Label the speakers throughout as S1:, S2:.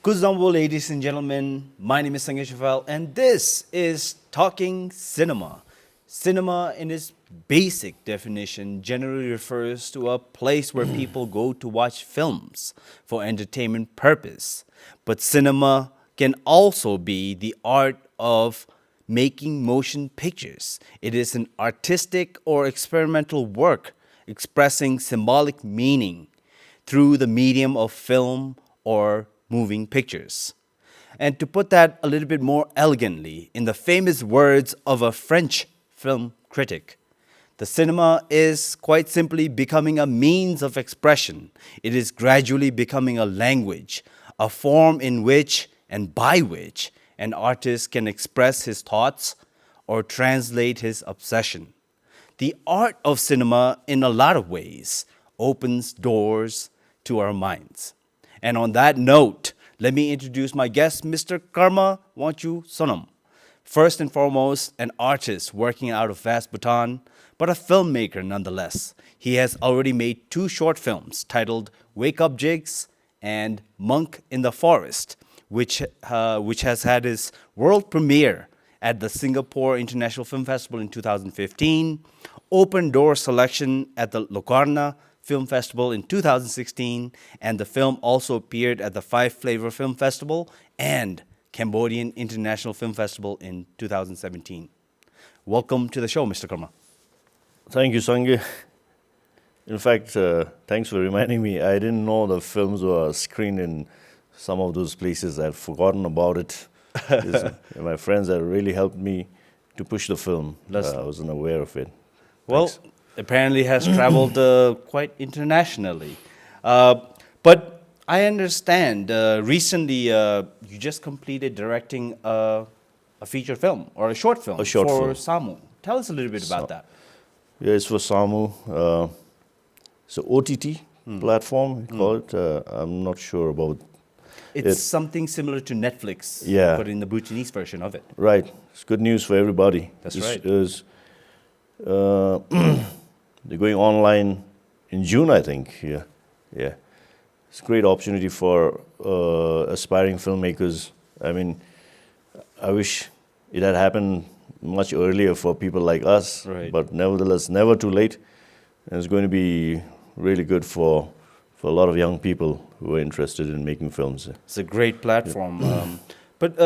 S1: Good morning, ladies and gentlemen. My name is Sangye Choiphel, and this is Talking Cinema. Cinema, in its basic definition, generally refers to a place where people go to watch films for entertainment purpose. But cinema can also be the art of making motion pictures. It is an artistic or experimental work expressing symbolic meaning through the medium of film or moving pictures. And to put that a little bit more elegantly, in the famous words of a French film critic, the cinema is quite simply becoming a means of expression. It is gradually becoming a language, a form in which and by which an artist can express his thoughts or translate his obsession. The art of cinema, in a lot of ways, opens doors to our minds. And on that note, let me introduce my guest, Mr. Karma Wangchuk Sonam. First and foremost, an artist working out of Vast Bhutan, but a filmmaker nonetheless. He has already made two short films titled Wake Up Jigs and Monk in the Forest, which has had its world premiere at the Singapore International Film Festival in 2015, open door selection at the Locarno Film Festival in 2016, and the film also appeared at the Five Flavor Film Festival and Cambodian International Film Festival in 2017. Welcome to the show, Mr. Karma.
S2: Thank you, Sangye. In fact, thanks for reminding me. I didn't know the films were screened in some of those places. I'd forgotten about it. My friends have really helped me to push the film. I wasn't aware of it.
S1: Well,
S2: Thanks.
S1: apparently has traveled quite internationally. But I understand recently you just completed directing a feature film or a short film
S2: A short
S1: for
S2: film.
S1: SAMU. Tell us a little bit about that.
S2: Yeah, it's for SAMU. It's an OTT platform, we call it. I'm not sure about
S1: It's something similar to Netflix,
S2: Yeah.
S1: but in the Bhutanese version of it.
S2: Right. It's good news for everybody.
S1: That's
S2: This
S1: right.
S2: Is, they're going online in June, I think. Yeah. It's a great opportunity for aspiring filmmakers. I mean, I wish it had happened much earlier for people like us.
S1: Right.
S2: But nevertheless, never too late. And it's going to be really good for a lot of young people who are interested in making films.
S1: It's a great platform. But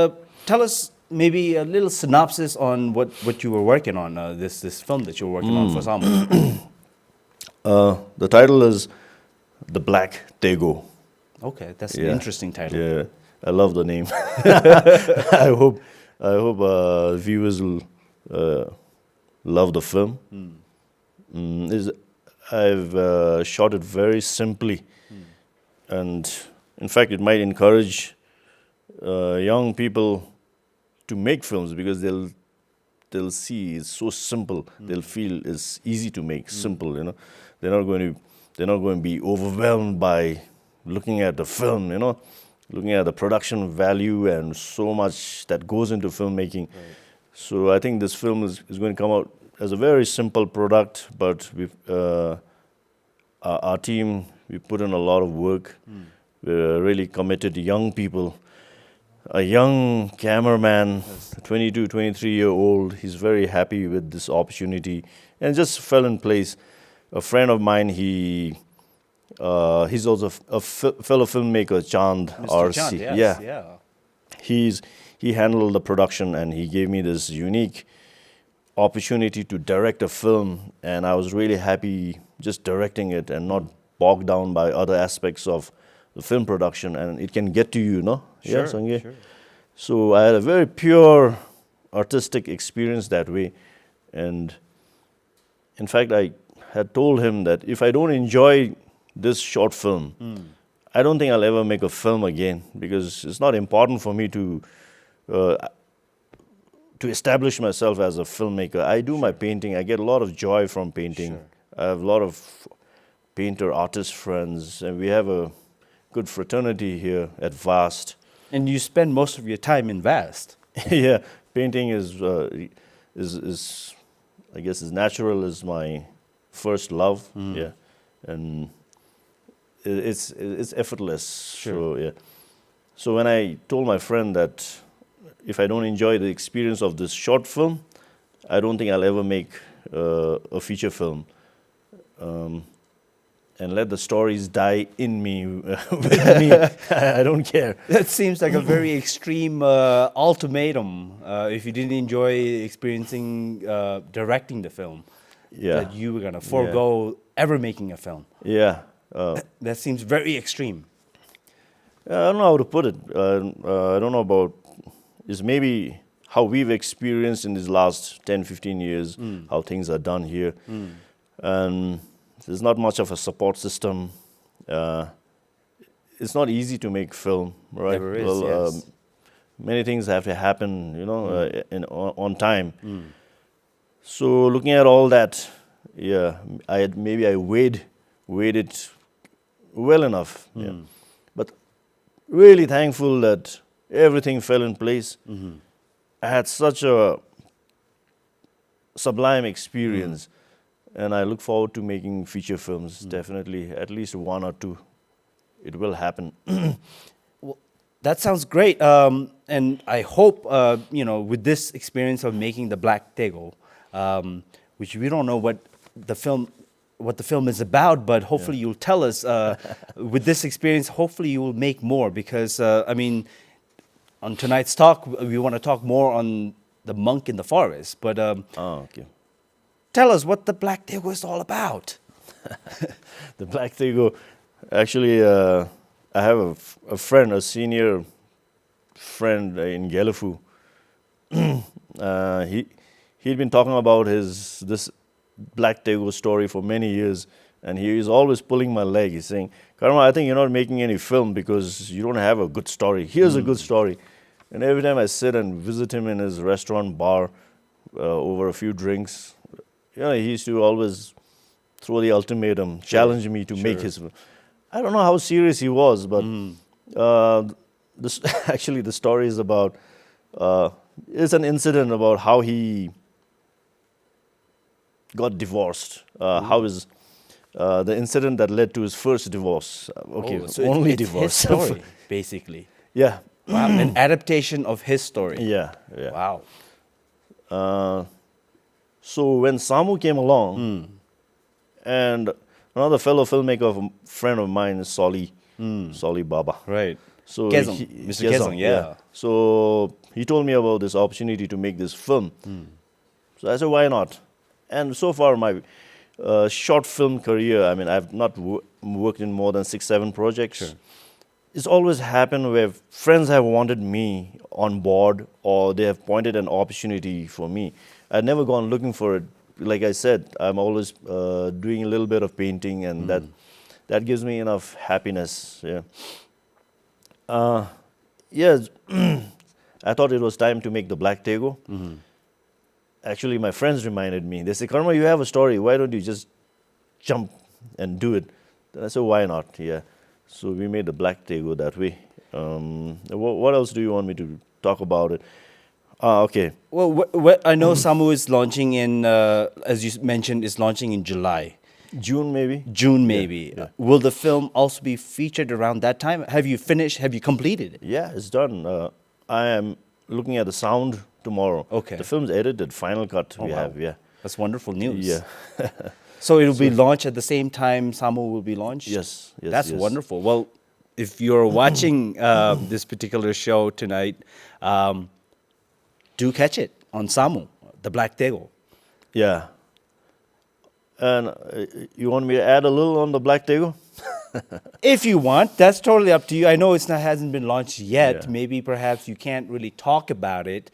S1: tell us maybe a little synopsis on what you were working on, this film that you were working on for SAMU.
S2: The title is The Black Dago.
S1: Okay, that's an
S2: Yeah.
S1: interesting title.
S2: Yeah, I love the name. I hope viewers will love the film. I've shot it very simply, and in fact, it might encourage young people to make films because they'll see it's so simple. They'll feel it's easy to make, simple. They're not going to be overwhelmed by looking at the film. Looking at the production value and so much that goes into filmmaking.
S1: Right.
S2: So I think this film is going to come out as a very simple product, but our team, we put in a lot of work. We're really committed young people. A young cameraman, 22, 23-year-old, he's very happy with this opportunity and just fell in place. A friend of mine, he's also a fellow filmmaker, Chand
S1: Mr.
S2: RC.
S1: Chand, yes, yeah.
S2: He handled the production and he gave me this unique opportunity to direct a film, and I was really happy just directing it and not bogged down by other aspects of the film production, and it can get to you, no?
S1: Sure,
S2: Yeah, Sangye?
S1: sure.
S2: So I had a very pure artistic experience that way, and in fact I had told him that if I don't enjoy this short film, I don't think I'll ever make a film again, because it's not important for me to establish myself as a filmmaker. I do my painting. I get a lot of joy from painting.
S1: Sure.
S2: I have a lot of painter, artist friends, and we have a good fraternity here at VAST.
S1: And you spend most of your time in Vast.
S2: Yeah, painting is I guess is natural, is my first love. Yeah, and it's effortless.
S1: Sure.
S2: So yeah, So when I told my friend that if I don't enjoy the experience of this short film, I don't think I'll ever make a feature film. And let the stories die in me, with me. I don't care.
S1: That seems like a very extreme ultimatum. If you didn't enjoy experiencing directing the film,
S2: Yeah.
S1: that you were gonna forego ever making a film.
S2: Yeah.
S1: That seems very extreme.
S2: I don't know how to put it. I don't know about, is maybe how we've experienced in these last 10, 15 years, how things are done here. And there's not much of a support system. It's not easy to make film, right?
S1: Never is, yes.
S2: Many things have to happen, on time. So looking at all that, yeah, maybe I weighed it well enough. Yeah. But really thankful that everything fell in place. I had such a sublime experience, and I look forward to making feature films. Definitely, at least one or two. It will happen.
S1: Well, that sounds great. And I hope, with this experience of making the Black Tego, which we don't know what the film is about, but hopefully you'll tell us. With this experience, hopefully you will make more because, on tonight's talk, we want to talk more on the monk in the forest. But
S2: Okay.
S1: tell us what the Black Tego is all about.
S2: The Black Tego. Actually, I have a friend, a senior friend in Gelefu. He'd been talking about this Black Tego story for many years, and he is always pulling my leg. He's saying, "Karma, I think you're not making any film because you don't have a good story. Here's a good story." And every time I sit and visit him in his restaurant bar over a few drinks, he used to always throw the ultimatum, challenge me to make his film. I don't know how serious he was, but actually the story is about, it's an incident about how he got divorced. How is the incident that led to his first divorce?
S1: So
S2: only
S1: it's
S2: divorce.
S1: his story, basically.
S2: Yeah.
S1: Wow, an adaptation of his story.
S2: Yeah.
S1: Wow.
S2: So when Samu came along, and another fellow filmmaker, a friend of mine, is Solly Baba.
S1: Right.
S2: So
S1: Kezong, Mr. Kezong, yeah.
S2: So he told me about this opportunity to make this film. So I said, why not? And so far, my short film career, I've not worked in more than 6-7 projects.
S1: Sure.
S2: It's always happened where friends have wanted me on board, or they have pointed an opportunity for me. I've never gone looking for it. Like I said, I'm always doing a little bit of painting, and that gives me enough happiness. Yeah. I thought it was time to make the Black Tego. Actually, my friends reminded me. They said, "Karma, you have a story. Why don't you just jump and do it?" Then I said, "Why not?" Yeah. So we made the Black Tego that way. What else do you want me to talk about it? Okay.
S1: Well, I know Samu is launching in, as you mentioned, is launching in July.
S2: June, maybe?
S1: June, maybe.
S2: Yeah.
S1: Will the film also be featured around that time? Have you finished? Have you completed it?
S2: Yeah, it's done. I am looking at the sound tomorrow.
S1: Okay.
S2: The film's edited, final cut
S1: Oh,
S2: we
S1: wow.
S2: have, yeah.
S1: That's wonderful news.
S2: Yeah.
S1: So it will be launched at the same time Samu will be launched?
S2: Yes.
S1: That's
S2: yes.
S1: wonderful. Well, if you're watching this particular show tonight, do catch it on Samu, the Black Tego.
S2: Yeah. And you want me to add a little on the Black Tego?
S1: If you want, that's totally up to you. I know hasn't been launched yet.
S2: Yeah.
S1: Maybe perhaps you can't really talk about it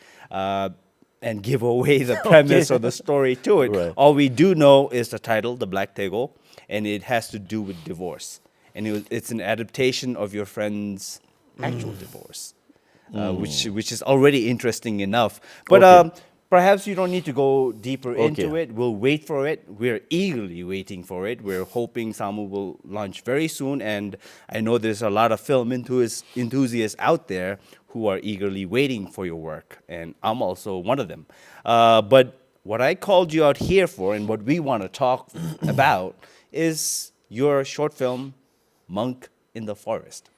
S1: and give away the premise or the story to it.
S2: Right.
S1: All we do know is the title, The Black Tego, and it has to do with divorce. And it's an adaptation of your friend's actual divorce, which is already interesting enough. But
S2: Okay.
S1: perhaps you don't need to go deeper into
S2: Okay.
S1: it. We'll wait for it. We're eagerly waiting for it. We're hoping Samu will launch very soon. And I know there's a lot of film enthusiasts out there who are eagerly waiting for your work. And I'm also one of them. But what I called you out here for and what we want to talk about is your short film, Monk in the Forest.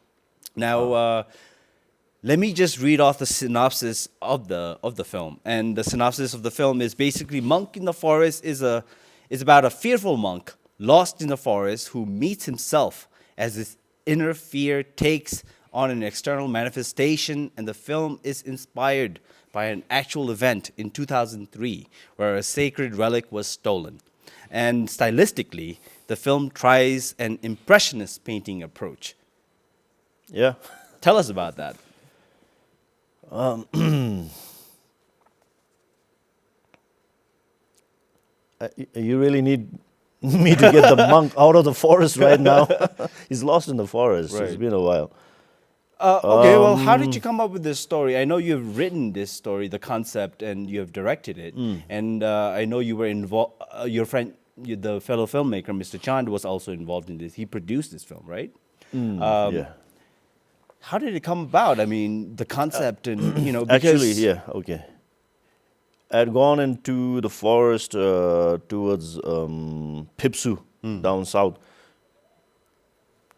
S1: Now, Let me just read off the synopsis of the film. And the synopsis of the film is basically Monk in the Forest is about a fearful monk lost in the forest who meets himself as his inner fear takes on an external manifestation, and the film is inspired by an actual event in 2003 where a sacred relic was stolen. And stylistically, the film tries an impressionist painting approach.
S2: Yeah.
S1: Tell us about that.
S2: You really need me to get the monk out of the forest right now. He's lost in the forest. It's
S1: Right.
S2: been a while.
S1: Okay, well, how did you come up with this story? I know you've written this story, the concept, and you have directed it. And I know you were involved, your friend, the fellow filmmaker, Mr. Chand, was also involved in this. He produced this film, right?
S2: Yeah.
S1: How did it come about? I mean, the concept and, because...
S2: Actually, yeah, okay. I had gone into the forest towards Phipsu, down south,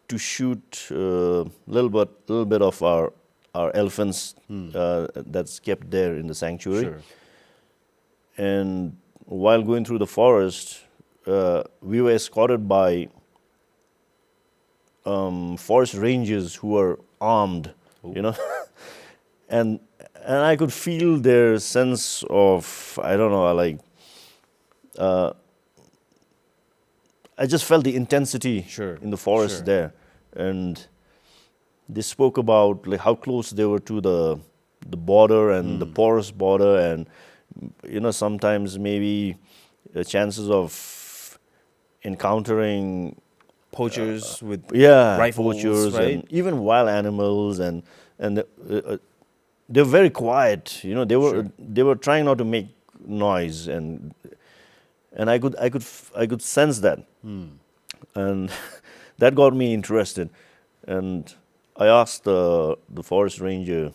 S2: to shoot a little bit of our elephants that's kept there in the sanctuary.
S1: Sure.
S2: And while going through the forest, we were escorted by forest rangers who were armed, and I could feel their sense of, I don't know, like, I just felt the intensity
S1: Sure,
S2: in the forest
S1: sure.
S2: there, and they spoke about like how close they were to the border and the porous border, and sometimes maybe the chances of encountering
S1: Poachers with
S2: rifles,
S1: rifles,
S2: poachers,
S1: right?
S2: and even wild animals, and they were very quiet. They were trying not to make noise, and I could sense that, and that got me interested. And I asked the forest ranger,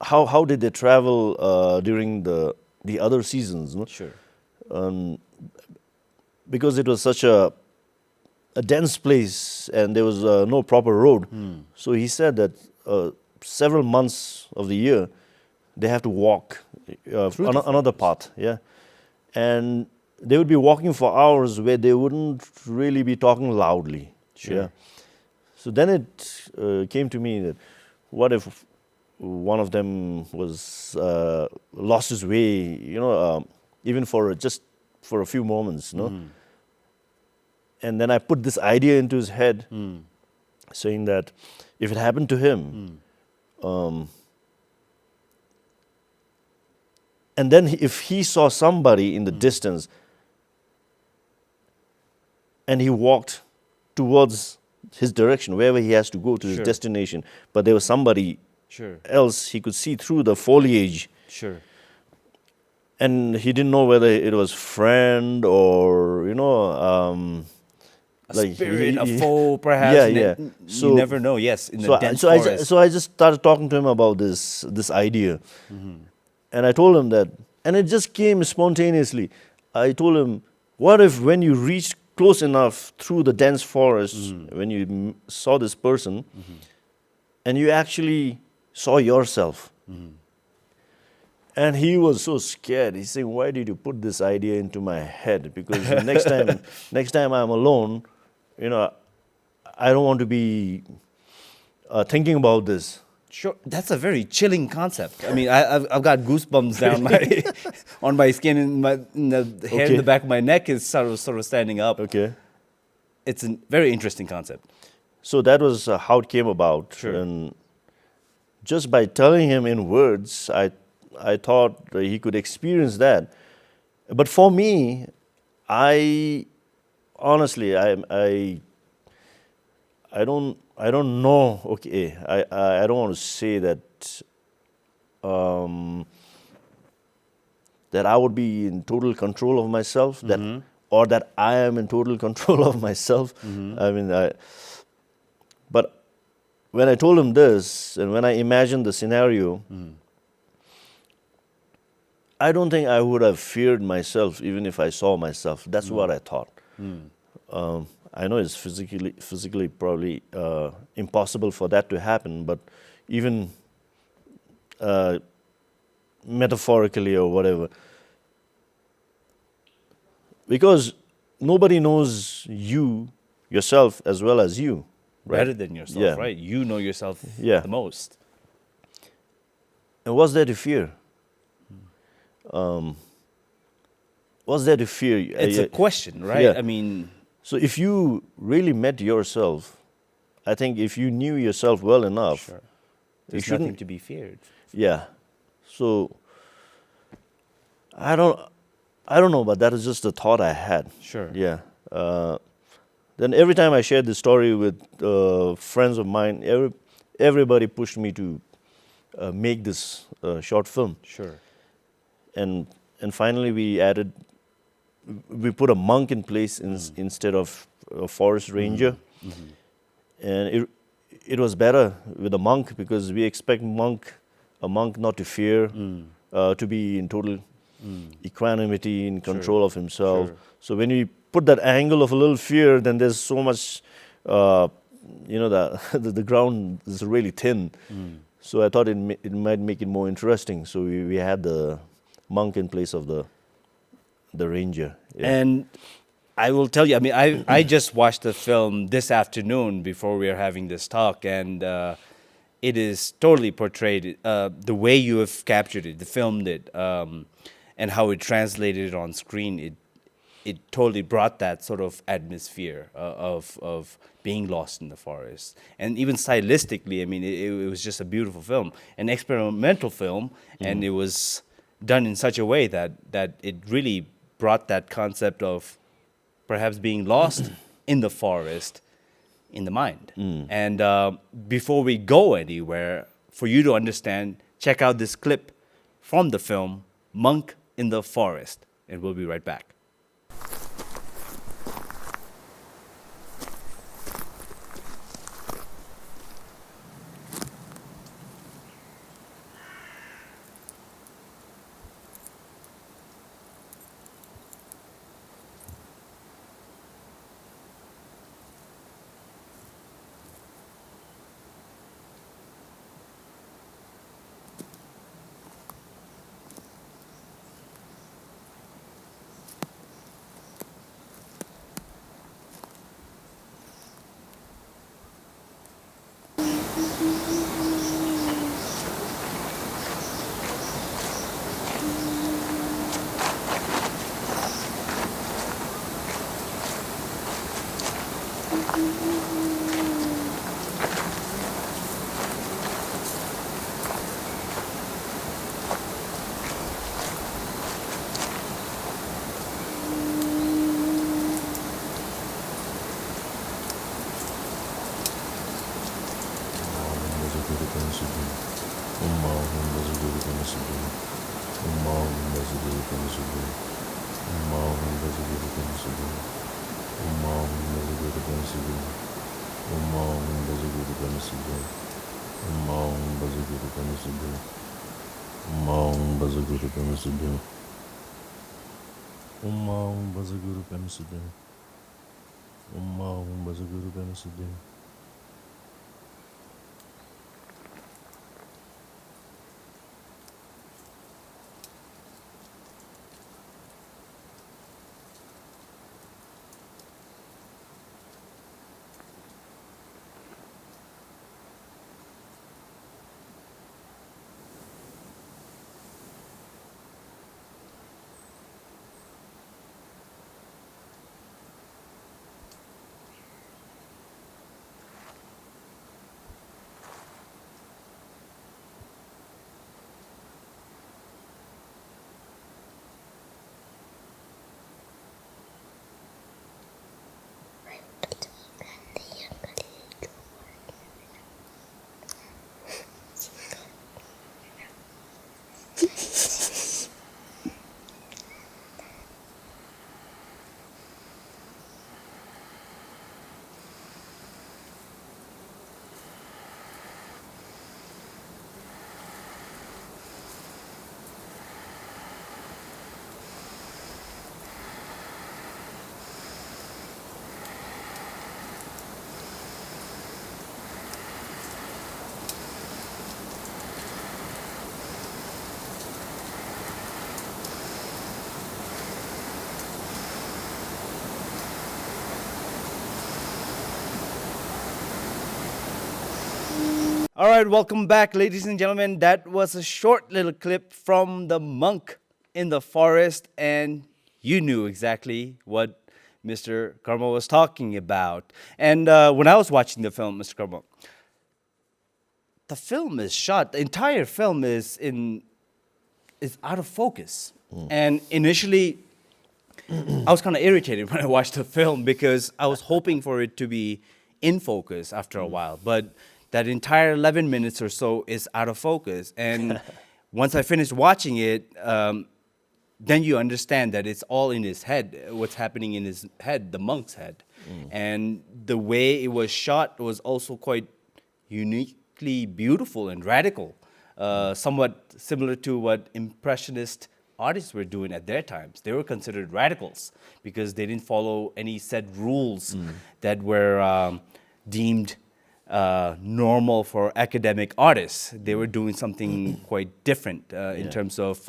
S2: how did they travel during the other seasons? No?
S1: Sure.
S2: Because it was such a dense place and there was no proper road. So he said that several months of the year they have to walk another path, yeah, and they would be walking for hours where they wouldn't really be talking loudly.
S1: Sure.
S2: Yeah. So then it came to me that what if one of them was lost his way, even for a few moments, And then I put this idea into his head, saying that if it happened to him, and then if he saw somebody in the distance, and he walked towards his direction, wherever he has to go to his
S1: Sure.
S2: destination, but there was somebody
S1: Sure.
S2: else he could see through the foliage,
S1: Sure.
S2: and he didn't know whether it was friend or
S1: A
S2: like
S1: spirit, a foe, perhaps.
S2: Yeah,
S1: and
S2: yeah.
S1: you never know. Yes, in the
S2: So
S1: dense
S2: I
S1: forest.
S2: so I just started talking to him about this idea, and I told him that, and it just came spontaneously. I told him, what if when you reached close enough through the dense forest, when you saw this person, and you actually saw yourself? And he was so scared. He's saying, "Why did you put this idea into my head? Because the next time I'm alone, I don't want to be thinking about this."
S1: Sure, that's a very chilling concept. I mean, I've got goosebumps down my on my skin, and the hair in
S2: Okay.
S1: the back of my neck is sort of standing up.
S2: Okay.
S1: It's a very interesting concept.
S2: So that was how it came about.
S1: Sure.
S2: And just by telling him in words, I thought that he could experience that. But for me, I honestly, I don't know. Okay, I don't want to say that that I would be in total control of myself, or that I am in total control of myself. I mean, but when I told him this, and when I imagined the scenario, I don't think I would have feared myself even if I saw myself. That's what I thought. I know it's physically probably impossible for that to happen, but even metaphorically or whatever, because nobody knows yourself as well as you, right?
S1: Better than yourself,
S2: Yeah.
S1: right? You know yourself
S2: Yeah.
S1: the most.
S2: And what's there to fear? What's there to fear?
S1: It's a question, right?
S2: Yeah.
S1: I mean,
S2: So if you really met yourself, I think if you knew yourself well enough,
S1: sure.
S2: you
S1: There's
S2: shouldn't.
S1: nothing to be feared.
S2: Yeah. So I don't know, but that is just the thought I had.
S1: Sure.
S2: Yeah. Then every time I shared this story with friends of mine, everybody pushed me to make this short film,
S1: Sure.
S2: and finally we put a monk in place instead of a forest ranger, and it was better with a monk because we expect a monk not to fear, to be in total equanimity, in control of himself.
S1: Sure.
S2: So when we put that angle of a little fear, then there's so much, the ground is really thin. So I thought it might make it more interesting. So we had the monk in place of the ranger. Yeah.
S1: And I will tell you, I mean, I just watched the film this afternoon before we are having this talk, and it is totally portrayed the way you have captured it, the filmed it, and how it translated it on screen. It totally brought that sort of atmosphere of being lost in the forest, and even stylistically, I mean, it was just a beautiful film, an experimental film, and it was done in such a way that it really brought that concept of perhaps being lost in the forest in the mind. And before we go anywhere, for you to understand, check out this clip from the film Monk in the Forest, and we'll be right back. All right, welcome back, ladies and gentlemen. That was a short little clip from The Monk in the Forest, and you knew exactly what Mr. Karma was talking about. And when I was watching the film, Mr. Karma, the film is shot. The entire film is out of focus. And initially, I was kind of irritated when I watched the film because I was hoping for it to be in focus after a while, but that entire 11 minutes or so is out of focus. And once I finished watching it, then you understand that it's all in his head, what's happening in his head, the monk's head. And the way it was shot was also quite uniquely beautiful and radical, somewhat similar to what Impressionist artists were doing at their times. They were considered radicals because they didn't follow any set rules that were deemed normal for academic artists. They were doing something quite different in terms of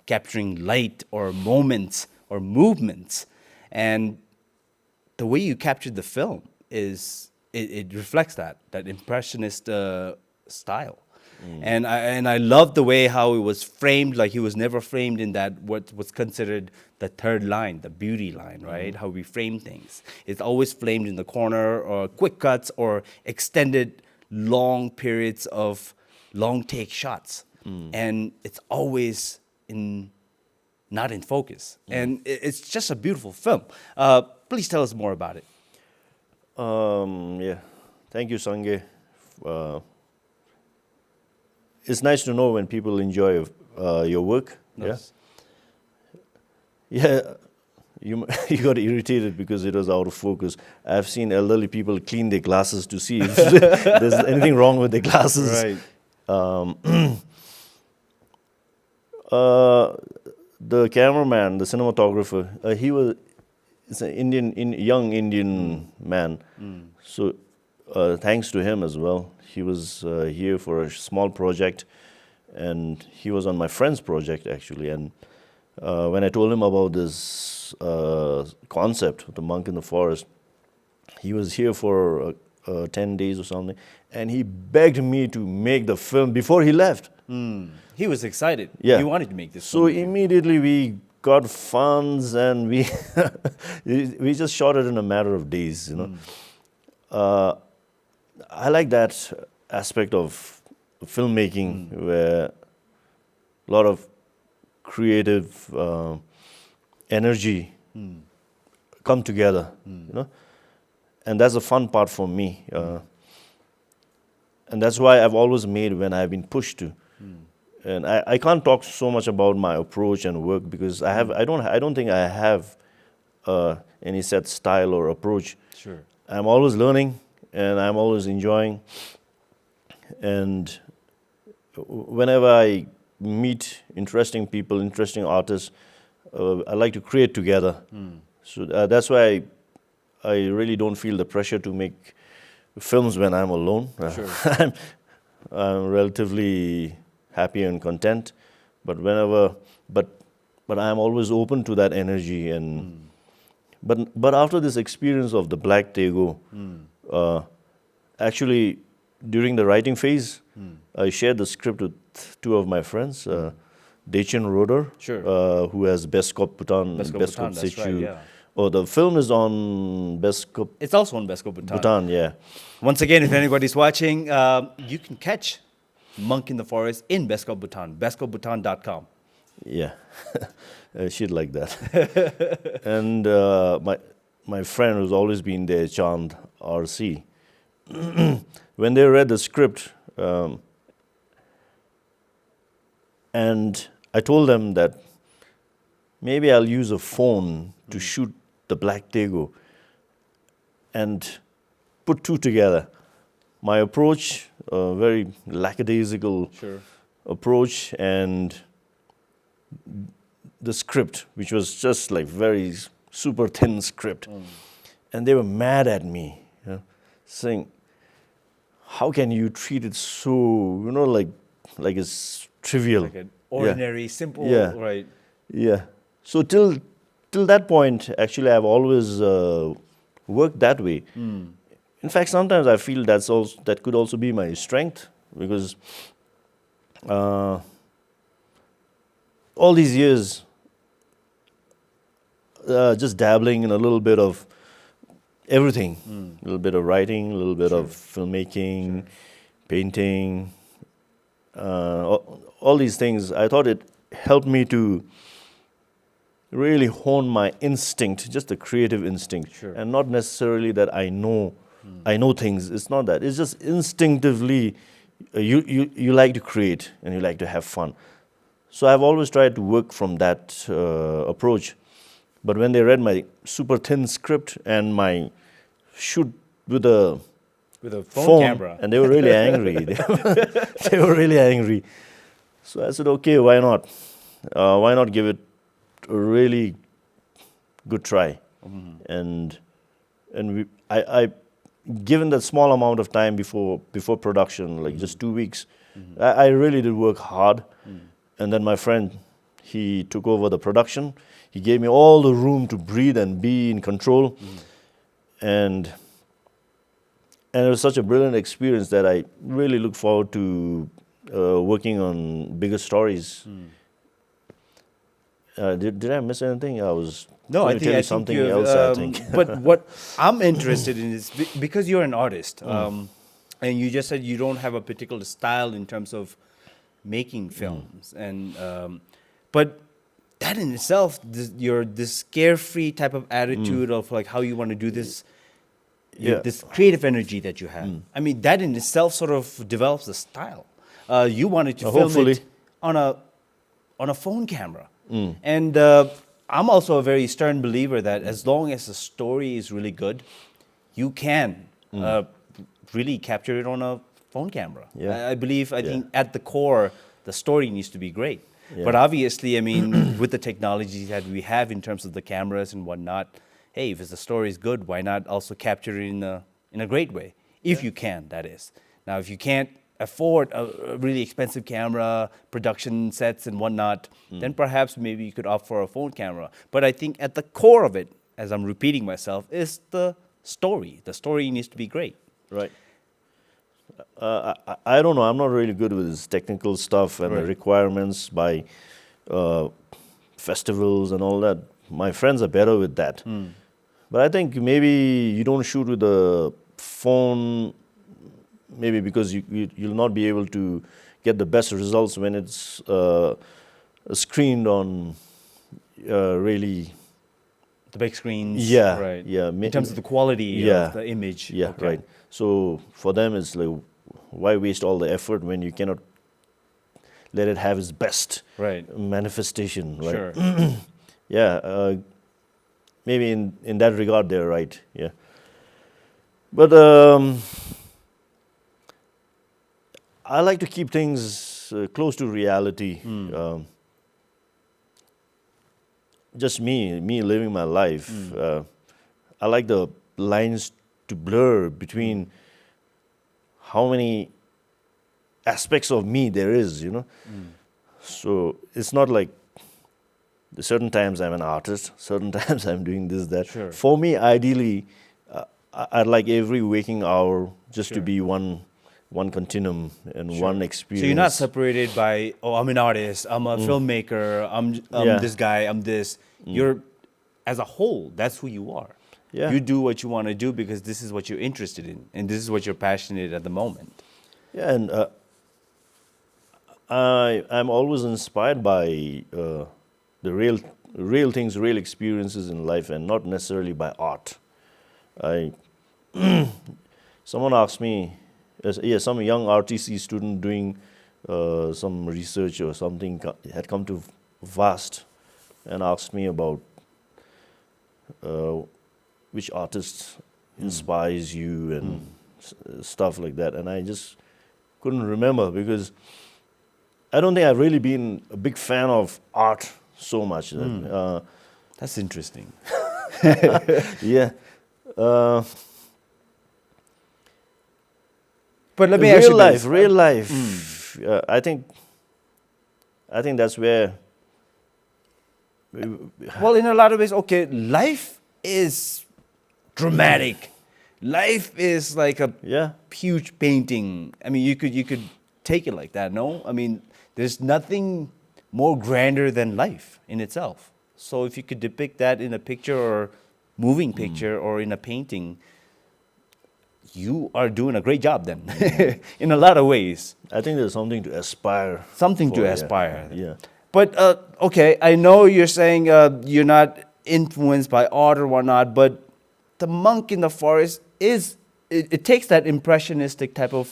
S1: capturing light or moments or movements. And the way you captured the film is, it reflects that impressionist style. And I love the way how it was framed. Like, he was never framed in that what was considered the third line, the beauty line, right? How we frame things. It's always framed in the corner, or quick cuts, or extended long periods of long take shots. And it's always not in focus. And it's just a beautiful film. Please tell us more about it.
S2: Yeah, thank you, Sangye. It's nice to know when people enjoy your work.
S1: Nice.
S2: Yeah, you got irritated because it was out of focus. I've seen elderly people clean their glasses to see if there's anything wrong with their glasses.
S1: Right.
S2: The cameraman, the cinematographer, it's an young Indian man. So thanks to him as well. He was here for a small project, and he was on my friend's project actually. And when I told him about this concept, the monk in the forest, he was here for 10 days or something, and he begged me to make the film before he left.
S1: He was excited.
S2: Yeah.
S1: He wanted to make this
S2: So
S1: film.
S2: immediately we got funds, and we we just shot it in a matter of days, I like that aspect of filmmaking where a lot of creative energy come together, and that's a fun part for me. And that's why I've always made when I've been pushed to. And I can't talk so much about my approach and work because I don't think I have any set style or approach.
S1: Sure.
S2: I'm always learning, and I'm always enjoying. And whenever I meet interesting people, interesting artists, I like to create together. So that's why I really don't feel the pressure to make films when I'm alone.
S1: Sure.
S2: I'm relatively happy and content, but I'm always open to that energy. And but after this experience of the Black Tego, actually during the writing phase, I shared the script with two of my friends, Dechen Roder,
S1: Sure.
S2: who has Beskop Bhutan,
S1: Beskop Bhutan, that's right, yeah.
S2: Oh, the film is on Beskop
S1: It's also on Beskop Bhutan.
S2: Bhutan, yeah.
S1: Once again, if anybody's watching, you can catch Monk in the Forest in Beskop Bhutan, beskopbhutan.com.
S2: Yeah, she'd like that. And my friend who's always been there, Chand RC, when they read the script, and I told them that maybe I'll use a phone to shoot the Black Tego and put two together. My approach, a very lackadaisical approach, and the script, which was just like very super thin script. And they were mad at me, saying, how can you treat it so, like it's trivial.
S1: Like an ordinary, simple,
S2: Yeah.
S1: right?
S2: Yeah. So till that point, actually, I've always worked that way. In fact, sometimes I feel that could also be my strength, because all these years, just dabbling in a little bit of everything, a little bit of writing, a little bit of filmmaking, painting, all these things. I thought it helped me to really hone my instinct, just the creative instinct,
S1: Sure.
S2: and not necessarily that I know things. It's not that. It's just instinctively you like to create and you like to have fun. So I've always tried to work from that approach. But when they read my super thin script and my shoot with a
S1: phone camera,
S2: and they were really angry. They were really angry. So I said, okay, why not? Why not give it a really good try? And I given that small amount of time before production, like just 2 weeks, I really did work hard. And then my friend, he took over the production. He gave me all the room to breathe and be in control. And it was such a brilliant experience that I really look forward to working on bigger stories. Did I miss anything? I was
S1: No,
S2: going
S1: I
S2: to tell you
S1: think
S2: something
S1: you have,
S2: else, I think.
S1: But what I'm interested in is because you're an artist, and you just said you don't have a particular style in terms of making films, and but that in itself, this carefree type of attitude of like how you want to do this, this creative energy that you have. I mean, that in itself sort of develops a style. You wanted to film
S2: Hopefully.
S1: it on a phone camera, and I'm also a very stern believer that as long as the story is really good, you can really capture it on a phone camera.
S2: Yeah.
S1: I think at the core, the story needs to be great.
S2: Yeah.
S1: But obviously, I mean, with the technology that we have in terms of the cameras and whatnot, hey, if the story is good, why not also capture it in a great way? If you can, that is. Now, if you can't afford a really expensive camera, production sets and whatnot, then perhaps maybe you could opt for a phone camera. But I think at the core of it, as I'm repeating myself, is the story. The story needs to be great.
S2: Right. I don't know. I'm not really good with this technical stuff and the
S1: Right.
S2: requirements by festivals and all that. My friends are better with that. But I think maybe you don't shoot with a phone, maybe because you'll not be able to get the best results when it's screened on really.
S1: The big screens,
S2: Yeah,
S1: right?
S2: yeah.
S1: In terms of the quality of the image.
S2: Yeah,
S1: Okay.
S2: right. So for them, it's like, why waste all the effort when you cannot let it have its best
S1: Right.
S2: manifestation, right?
S1: Sure.
S2: Yeah, maybe in that regard, they're right. Yeah, but I like to keep things close to reality. Just me living my life. I like the lines to blur between how many aspects of me there is, So it's not like certain times I'm an artist, certain times I'm doing this, that.
S1: Sure.
S2: For me, ideally, I'd like every waking hour just to
S1: Sure.
S2: be one continuum and one experience.
S1: So you're not separated by, oh, I'm an artist, I'm a filmmaker, I'm
S2: Yeah.
S1: this guy, I'm this. You're, as a whole, that's who you are.
S2: Yeah.
S1: You do what you want to do because this is what you're interested in, and this is what you're passionate at the moment.
S2: Yeah, and I'm always inspired by the real things, real experiences in life, and not necessarily by art. Someone asked me, some young RTC student doing some research or something had come to VAST and asked me about which artist inspires you and stuff like that, and I just couldn't remember because I don't think I've really been a big fan of art so much.
S1: That's interesting.
S2: Yeah.
S1: But let me ask you this.
S2: Real life. I think that's where.
S1: Well, in a lot of ways, okay, life is dramatic. Life is like a
S2: Yeah.
S1: huge painting. I mean, you could take it like that. No, I mean, there's nothing more grander than life in itself. So if you could depict that in a picture or moving picture or in a painting, you are doing a great job then, in a lot of ways.
S2: I think there's something to aspire.
S1: Something to
S2: for,
S1: aspire.
S2: Yeah.
S1: But okay, I know you're saying you're not influenced by art or whatnot, but the monk in the forest is it takes that impressionistic type of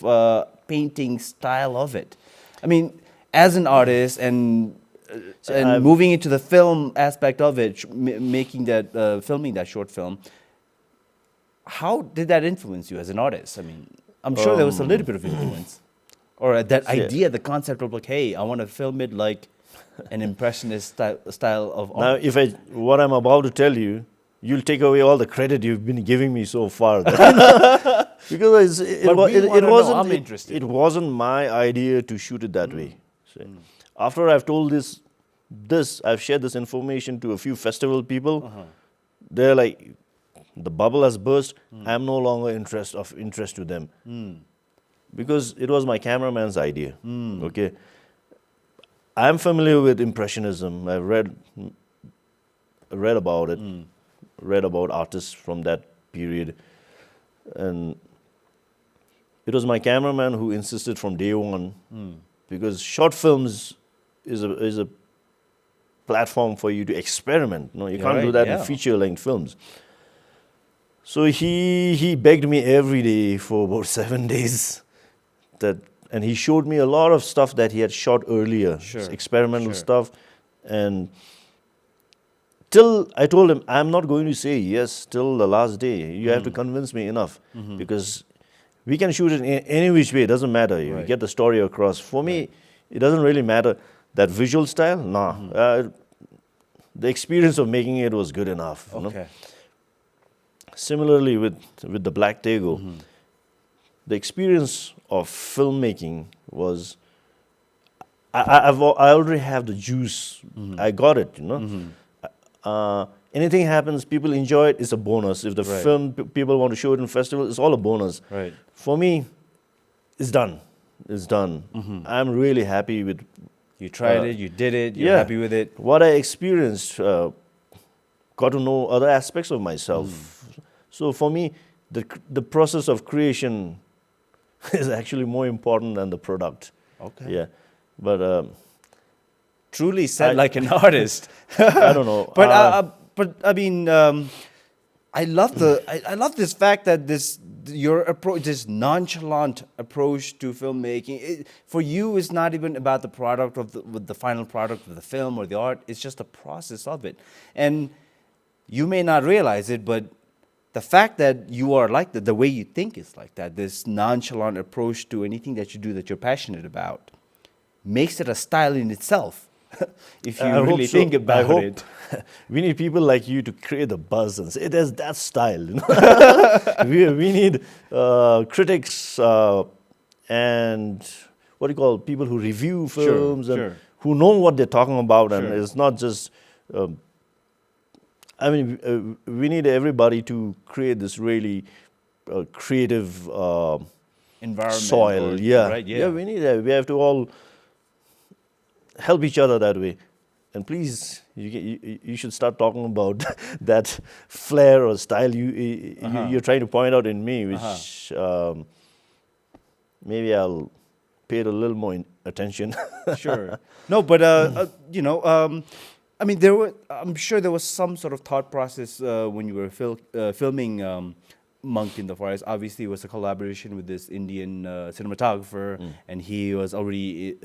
S1: painting style of it. I mean, as an artist and moving into the film aspect of it, making that filming that short film, how did that influence you as an artist? I mean, I'm sure there was a little bit of influence, or that idea, the concept of like, hey, I want to film it like an impressionist style of art.
S2: Now, what I'm about to tell you, you'll take away all the credit you've been giving me so far. Because
S1: I'm interested.
S2: it wasn't my idea to shoot it that way. So after I've told I've shared this information to a few festival people. They're like, the bubble has burst. I'm no longer of interest to them, because it was my cameraman's idea. Okay, I'm familiar with Impressionism. I've read about it, read about artists from that period, and it was my cameraman who insisted from day one, because short films is a platform for you to experiment. No, you can't do that in feature-length films. So he begged me every day for about 7 days, and he showed me a lot of stuff that he had shot earlier, experimental stuff, and till I told him, I'm not going to say yes till the last day. You have to convince me enough, because we can shoot it in any which way. It doesn't matter. You get the story across. For me, it doesn't really matter that visual style. The experience of making it was good enough. You know? Similarly with the Black Tego, the experience of filmmaking was, I already have the juice. I got it, you know. Anything happens, people enjoy it, it's a bonus. If the film people want to show it in festival, it's all a bonus. For me, it's done. It's done. I'm really happy with.
S1: You tried it, you did it, you're happy with it.
S2: What I experienced, got to know other aspects of myself. So for me, the process of creation is actually more important than the product. Yeah, but
S1: truly said like an artist.
S2: I don't know.
S1: But I mean, I love this fact that your approach, this nonchalant approach to filmmaking, for you is not even about the product of the final product of the film or the art. It's just the process of it, and you may not realize it, but the fact that you are like that, the way you think is like that, this nonchalant approach to anything that you do that you're passionate about, makes it a style in itself. If you really think about it.
S2: We need people like you to create the buzz and say, there's that style. You know? we need critics and what do you call people who review films and who know what they're talking about, and it's not just. I mean, we need everybody to create this really creative
S1: environment,
S2: soil. We need that. We have to all help each other that way. And please, you should start talking about that flair or style you're trying to point out in me, which maybe I'll pay it a little more attention.
S1: No, but you know. I mean, I'm sure there was some sort of thought process when you were filming Monk in the Forest. Obviously, it was a collaboration with this Indian cinematographer, and he was already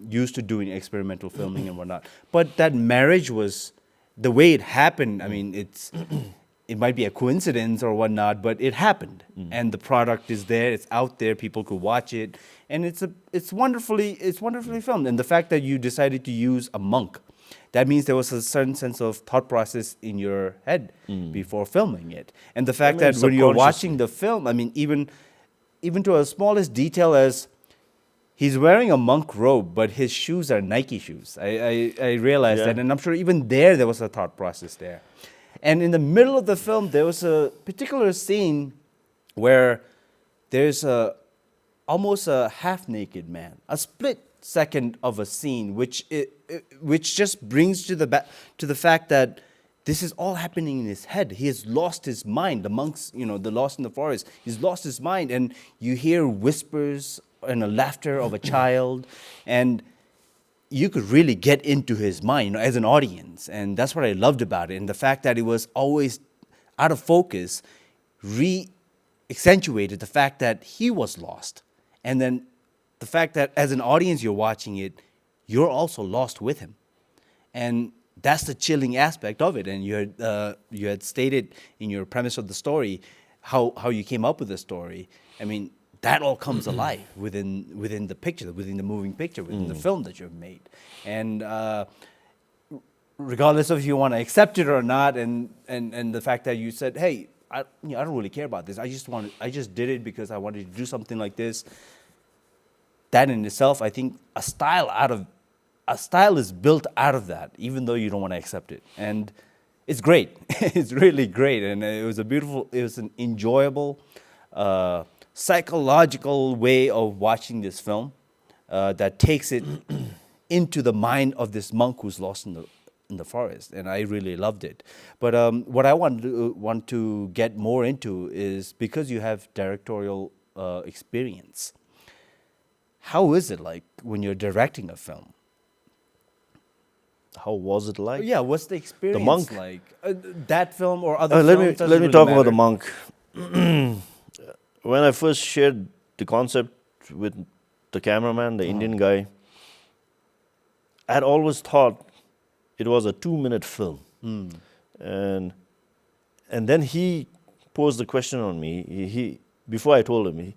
S1: used to doing experimental filming and whatnot. But that marriage was the way it happened. I mean, it might be a coincidence or whatnot, but it happened, and the product is there. It's out there. People could watch it, and it's wonderfully filmed. And the fact that you decided to use a monk, that means there was a certain sense of thought process in your head before filming it. And the fact that when you're watching the film, I mean, even to a smallest detail as he's wearing a monk robe, but his shoes are Nike shoes. I realized that, and I'm sure even there was a thought process there. And in the middle of the film, there was a particular scene where there's a almost a half-naked man, a split second of a scene, which just brings to the fact that this is all happening in his head. He has lost his mind. The monks, the lost in the forest, he's lost his mind, and you hear whispers and a laughter of a child, and you could really get into his mind, as an audience, and that's what I loved about it. And the fact that it was always out of focus, accentuated the fact that he was lost, and then the fact that as an audience you're watching it, you're also lost with him, and that's the chilling aspect of it. And you had stated in your premise of the story how you came up with the story. I mean, that all comes alive within the picture, within the moving picture, within the film that you've made. And regardless of if you want to accept it or not, and the fact that you said, hey, I don't really care about this. I just did it because I wanted to do something like this. That in itself, I think a style is built out of that, even though you don't want to accept it. And it's great. It's really great. And it was an enjoyable, psychological way of watching this film that takes it into the mind of this monk who's lost in the forest. And I really loved it. But what I want to get more into is, because you have directorial experience, how is it like when you're directing a film?
S2: How was it like?
S1: Yeah, what's the experience
S2: Monk?
S1: like? That film or other
S2: Let
S1: films?
S2: me let me talk about The Monk. When I first shared the concept with the cameraman, the Indian guy, I had always thought it was a 2-minute film, and then he posed the question on me. He before I told him,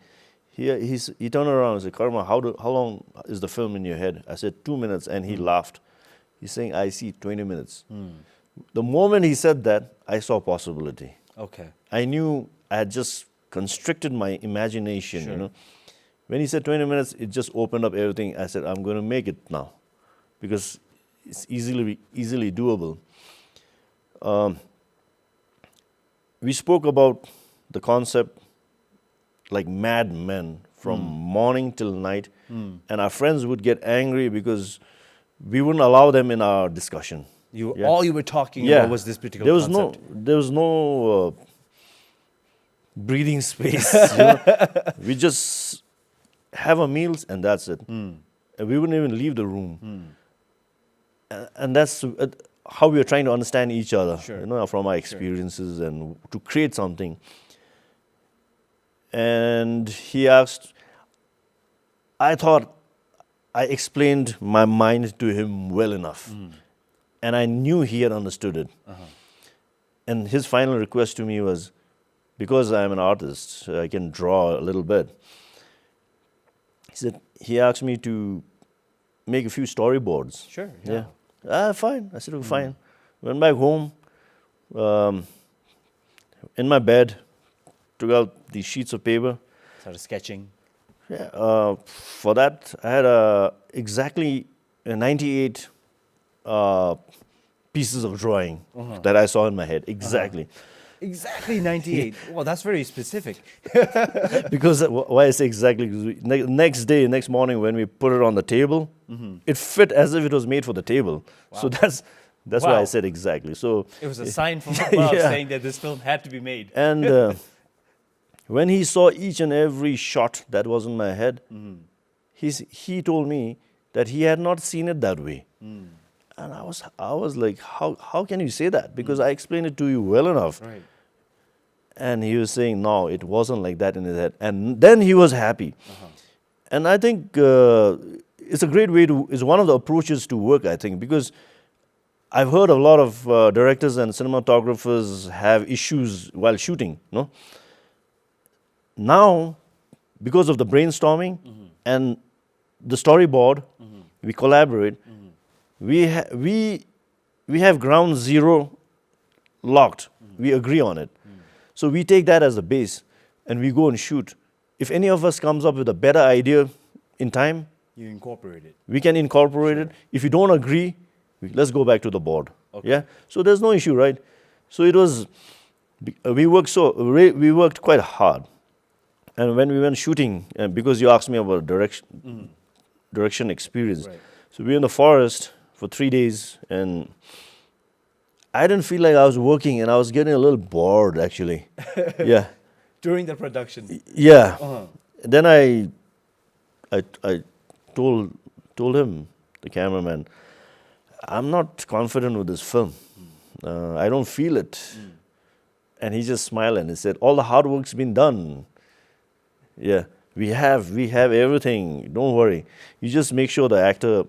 S2: he turned around and said, "Karma, how long is the film in your head?" I said 2 minutes, and he laughed. He's saying, "I see 20 minutes." The moment he said that, I saw possibility.
S1: Okay.
S2: I knew I had just constricted my imagination.
S1: Sure.
S2: When he said 20 minutes, it just opened up everything. I said, I'm going to make it now, because it's easily doable. We spoke about the concept like mad men from morning till night, and our friends would get angry because we wouldn't allow them in our discussion.
S1: All you were talking about was this particular concept.
S2: There was no breathing space. We just have our meals and that's it. And we wouldn't even leave the room. And that's how we were trying to understand each other, from our experiences and to create something. And he asked, I thought I explained my mind to him well enough. And I knew he had understood it. And his final request to me was, because I'm an artist, I can draw a little bit. He asked me to make a few storyboards.
S1: Sure.
S2: Fine. I said, fine. Went back home, in my bed, took out these sheets of paper.
S1: Started sketching.
S2: For that, I had exactly 98 pieces of drawing that I saw in my head. Exactly.
S1: Exactly 98. Well, that's very specific.
S2: Because why I say exactly? Because next morning when we put it on the table, it fit as if it was made for the table.
S1: Wow.
S2: So that's why I said exactly. So
S1: it was a sign from above saying that this film had to be made.
S2: And when he saw each and every shot that was in my head, he told me that he had not seen it that way. And I was like, how can you say that? Because I explained it to you well enough.
S1: Right.
S2: And he was saying, no, it wasn't like that in his head. And then he was happy. And I think it's a great way it's one of the approaches to work, I think, because I've heard a lot of directors and cinematographers have issues while shooting, no? Now, because of the brainstorming and the storyboard, we collaborate. We have ground zero locked. We agree on it. So we take that as a base and we go and shoot. If any of us comes up with a better idea in time,
S1: you incorporate it.
S2: We can incorporate it. If you don't agree, let's go back to the board.
S1: Okay.
S2: Yeah. So there's no issue, right? So it was. We worked quite hard. And when we went shooting, because you asked me about direction experience,
S1: Right.
S2: so we were in the forest for 3 days, and I didn't feel like I was working, and I was getting a little bored actually. Yeah,
S1: During the production.
S2: yeah.
S1: Uh-huh.
S2: Then I told him, the cameraman, I'm not confident with this film. I don't feel it. And he just smiled and he said, all the hard work's been done. Yeah, we have everything. Don't worry. You just make sure the actor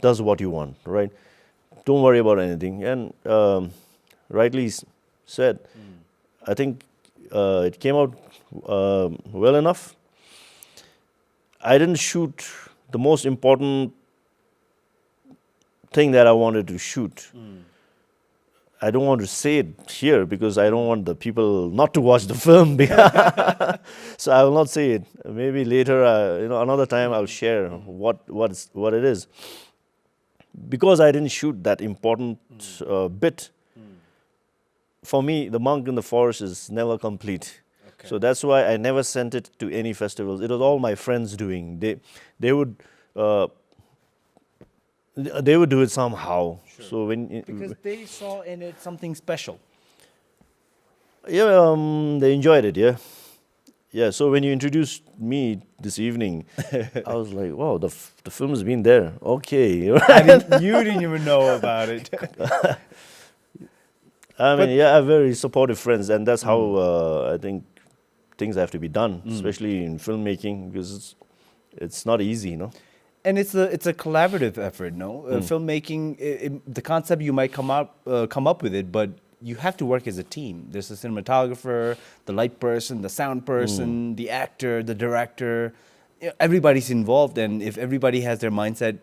S2: does what you want, right? Don't worry about anything. And rightly said, I think it came out well enough. I didn't shoot the most important thing that I wanted to shoot. I don't want to say it here because I don't want the people not to watch the film. So I will not say it. Maybe later, another time I'll share what it is. Because I didn't shoot that important bit. For me, The Monk in the Forest is never complete.
S1: Okay.
S2: So that's why I never sent it to any festivals. It was all my friends doing. They would do it somehow.
S1: Sure.
S2: So
S1: Because they saw in it something special.
S2: yeah, they enjoyed it. Yeah, yeah. So when you introduced me this evening, I was like, wow, the film has been there. Okay.
S1: You didn't even know about it.
S2: I mean,
S1: But-
S2: yeah, I have very supportive friends, and that's how I think things have to be done, especially in filmmaking, because it's not easy, you know.
S1: And it's a collaborative effort, no? Filmmaking, the concept you might come up with it, but you have to work as a team. There's a cinematographer, the light person, the sound person, the actor, the director. Everybody's involved, and if everybody has their mindset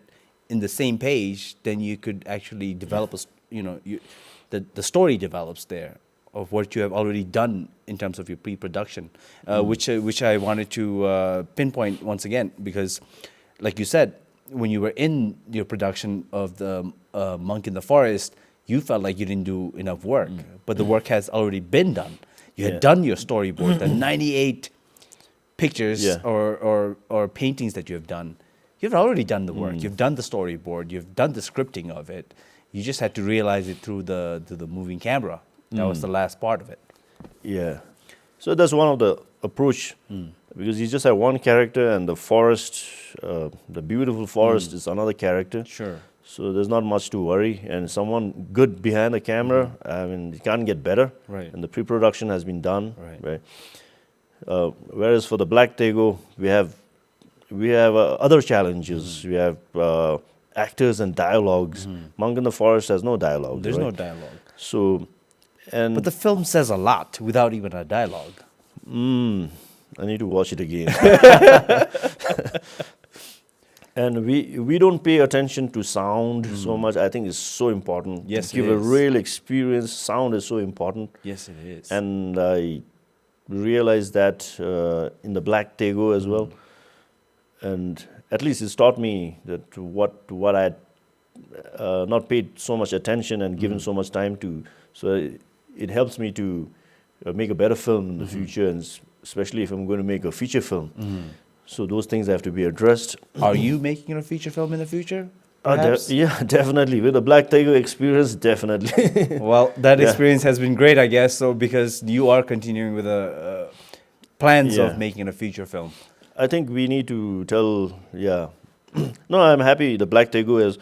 S1: in the same page, then you could actually develop the story develops there of what you have already done in terms of your pre-production, which I wanted to pinpoint once again, because like you said, when you were in your production of the Monk in the Forest, you felt like you didn't do enough work, but the work has already been done. You had done your storyboard, the 98 pictures or paintings that you have done. You've already done the work. You've done the storyboard. You've done the scripting of it. You just had to realize it through the moving camera. That was the last part of it.
S2: Yeah. So that's one of the approach, because you just have one character, and the forest, the beautiful forest, is another character.
S1: Sure.
S2: So there's not much to worry, and someone good behind the camera. I mean, it can't get better.
S1: Right.
S2: And the pre-production has been done.
S1: Right.
S2: Whereas for the Black Tego, we have other challenges. We have actors and dialogues. Monk in the Forest has no dialogue.
S1: There's
S2: right?
S1: no dialogue.
S2: So, and
S1: But the film says a lot without even a dialogue.
S2: I need to watch it again. And we don't pay attention to sound so much. I think it's so important.
S1: Yes,
S2: to give
S1: it
S2: a
S1: is.
S2: real experience. Sound is so important.
S1: Yes, it is.
S2: And I realized that in the Black Tego as well. And at least it's taught me that what I had not paid so much attention and given so much time to. So it helps me to make a better film in the future, and especially if I'm going to make a feature film. So those things have to be addressed.
S1: Are you making a feature film in the future?
S2: Yeah, definitely. With the Black Tiger experience, definitely.
S1: Well, that experience has been great, I guess. So because you are continuing with plans of making a feature film.
S2: I think we need to tell. No, I'm happy. The Black Tiger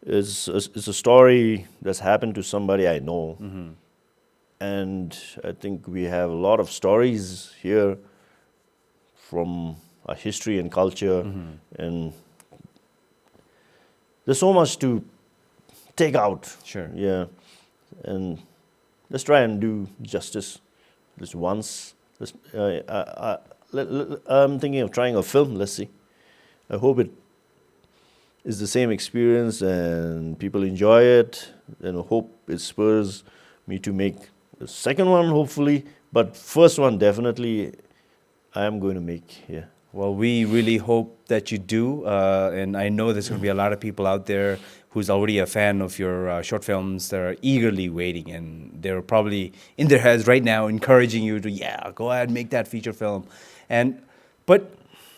S2: is a story that's happened to somebody I know, and I think we have a lot of stories here from our history and culture, and there's so much to take out.
S1: Sure.
S2: Yeah, and let's try and do justice this once. I'm thinking of trying a film. Let's see. I hope it is the same experience and people enjoy it. And I hope it spurs me to make the second one, hopefully. But first one, definitely, I am going to make. Yeah.
S1: Well, we really hope that you do. And I know there's going to be a lot of people out there who's already a fan of your short films that are eagerly waiting, and they're probably in their heads right now encouraging you to, yeah, go ahead, make that feature film. And but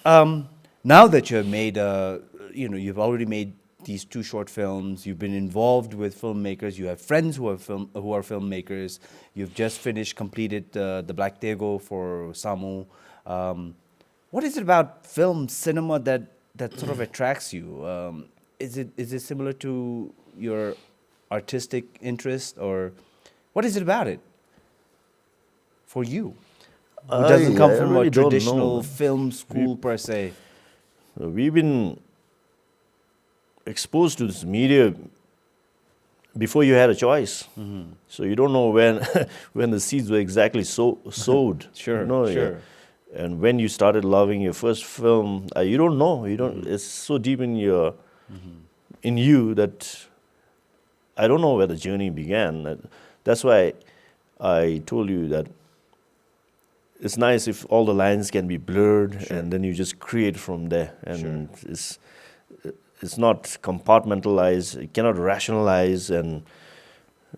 S1: now that you have made, you've already made these two short films. You've been involved with filmmakers. You have friends who are filmmakers. You've just completed the Black Tego for Samu. What is it about film cinema that sort of attracts you? Is it similar to your artistic interest, or what is it about it for you, who doesn't come
S2: I
S1: from a
S2: really don't know,
S1: traditional
S2: man.
S1: film school per se?
S2: We've been exposed to this media before you had a choice. So you don't know when when the seeds were exactly sowed.
S1: Sure,
S2: You know,
S1: sure.
S2: And when you started loving your first film, you don't know. You don't. It's so deep in in you that I don't know where the journey began. That's why I told you that it's nice if all the lines can be blurred,
S1: Sure.
S2: and then you just create from there. And
S1: Sure.
S2: it's not compartmentalized. You cannot rationalize, and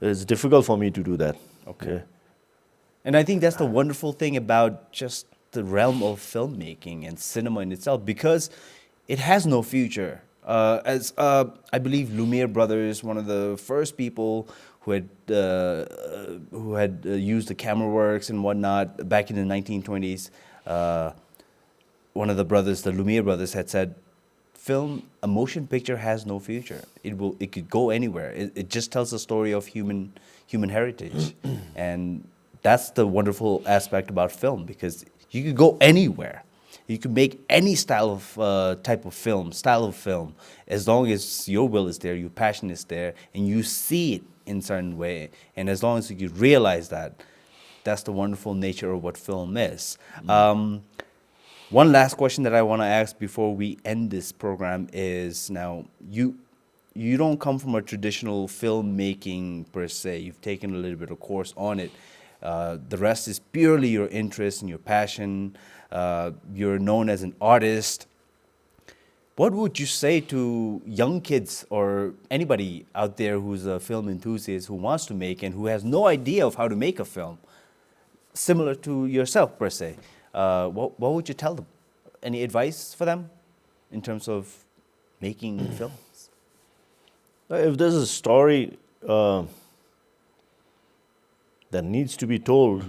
S2: it's difficult for me to do that.
S1: Okay.
S2: Yeah.
S1: And I think that's the wonderful thing about just the realm of filmmaking and cinema in itself, because it has no future. As I believe Lumiere brothers, one of the first people who had used the camera works and whatnot back in the 1920s. One of the brothers, the Lumiere brothers, had said, a motion picture has no future. It could go anywhere. It just tells the story of human heritage, and that's the wonderful aspect about film, because you could go anywhere. You could make any style of style of film, as long as your will is there, your passion is there, and you see it in a certain way. And as long as you realize that, that's the wonderful nature of what film is. One last question that I want to ask before we end this program is, now you don't come from a traditional filmmaking per se. You've taken a little bit of course on it. The rest is purely your interest and your passion. You're known as an artist. What would you say to young kids or anybody out there who's a film enthusiast who wants to make and who has no idea of how to make a film, similar to yourself per se? What would you tell them? Any advice for them in terms of making films?
S2: If there's a story that needs to be told,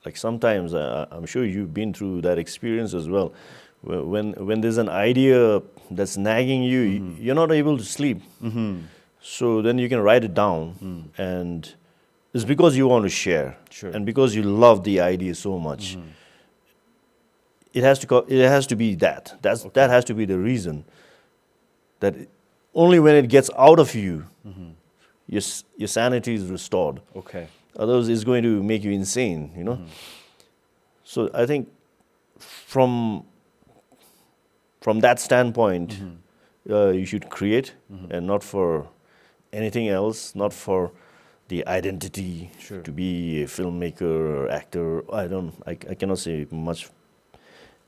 S2: like sometimes I'm sure you've been through that experience as well. When there's an idea that's nagging you, you're not able to sleep. So then you can write it down, and it's because you want to share,
S1: Sure.
S2: and because you love the idea so much. It has to be that. That has to be the reason. That only when it gets out of you, your sanity is restored.
S1: Okay.
S2: Otherwise, it's going to make you insane. You know. So I think from that standpoint, you should create, and not for anything else, not for the identity
S1: Sure.
S2: to be a filmmaker or actor. I cannot say much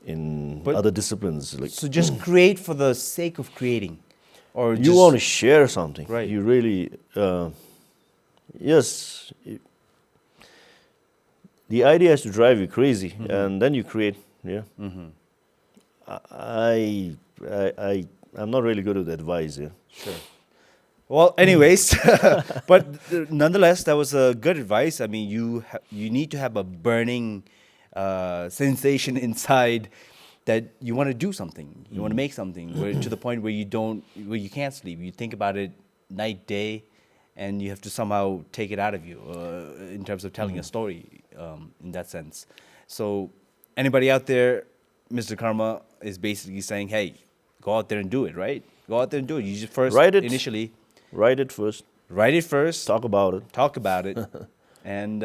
S2: in
S1: But-
S2: other disciplines. Like
S1: So just create for the sake of creating, or
S2: you
S1: just,
S2: want to share something.
S1: Right.
S2: You really, yes. The idea has to drive you crazy, and then you create. Yeah. I'm not really good with advice. Yeah.
S1: Sure. Well, anyways, but nonetheless, that was a good advice. I mean, you need to have a burning sensation inside that you want to do something, you want to make something, to the point where you can't sleep. You think about it night, day, and you have to somehow take it out of you in terms of telling a story in that sense. So, anybody out there, Mr. Karma is basically saying, hey, go out there and do it, right? Go out there and do it. You just first,
S2: Write it.
S1: initially,
S2: Write it first.
S1: write it first,
S2: Talk about it.
S1: talk about it, and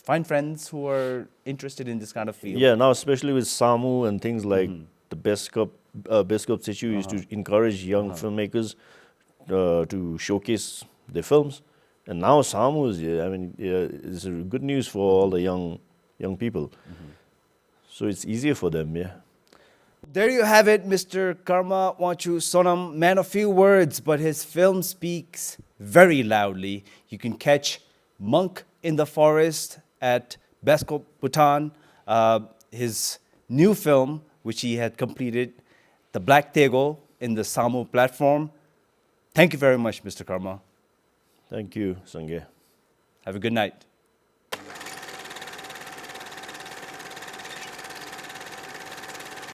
S1: find friends who are interested in this kind of field.
S2: Yeah, now especially with SAMU and things like the Best Cup Situ used to encourage young filmmakers to showcase their films. And now SAMU is, it's good news for all the young people. So it's easier for them, yeah.
S1: There you have it, Mr. Karma Wangchuk Sonam, man of few words, but his film speaks very loudly. You can catch Monk in the Forest at Bangkok, Bhutan. His new film, which he had completed, The Black Tego, in the Samu platform. Thank you very much, Mr. Karma.
S2: Thank you, Sangye.
S1: Have a good night.